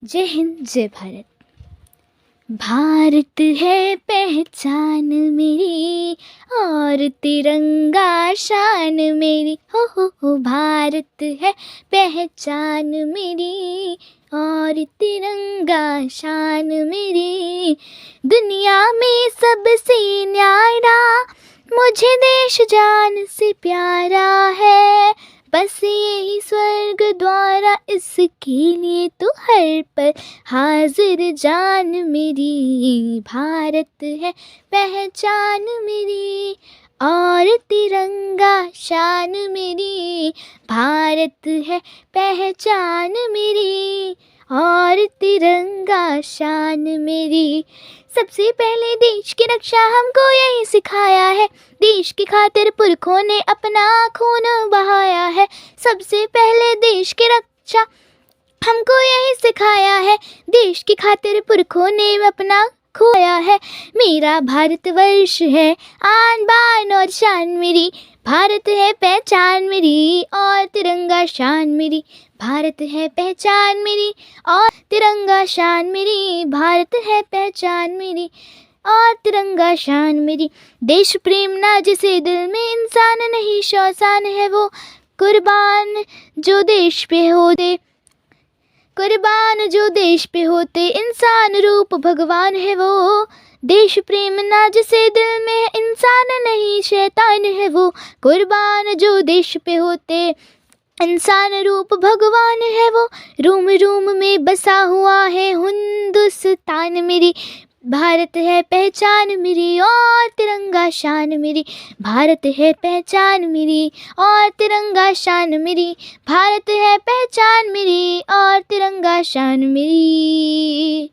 जय हिंद, जय भारत। भारत है पहचान मेरी और तिरंगा शान मेरी, हो भारत है पहचान मेरी और तिरंगा शान मेरी। दुनिया में सबसे न्यारा मुझे देश जान से प्यारा है, बस यही स्वर्ग द्वारा, इसके लिए तो हर पल हाजिर जान मेरी। भारत है पहचान मेरी और तिरंगा शान मेरी। भारत है पहचान मेरी और तिरंगा शान मेरी। सबसे पहले देश की रक्षा हमको यही सिखाया है, देश की खातिर पुरखों ने अपना खून बहाया है। सबसे पहले देश की रक्षा हमको यही सिखाया है, देश की खातिर पुरखों ने अपना खोया है। मेरा भारतवर्ष है आन बान और शान मेरी। भारत है पहचान मेरी और तिरंगा शान मेरी। भारत है पहचान मेरी और तिरंगा शान मेरी। भारत है पहचान मेरी और तिरंगा शान मेरी। देश प्रेम ना जिसे दिल में इंसान नहीं, शौसान है वो कुर्बान जो देश पे होते। कुर्बान जो देश पे होते, इंसान रूप भगवान है वो। देश प्रेम ना जिसे दिल में इंसान नहीं, शैतान है वो। कुर्बान जो देश पे होते, इंसान रूप भगवान है वो। रूम रूम में बसा हुआ है हिंदुस्तान मेरी। भारत है पहचान मेरी और तिरंगा शान मेरी। भारत है पहचान मेरी और तिरंगा शान मेरी। भारत है पहचान मेरी और तिरंगा शान मेरी।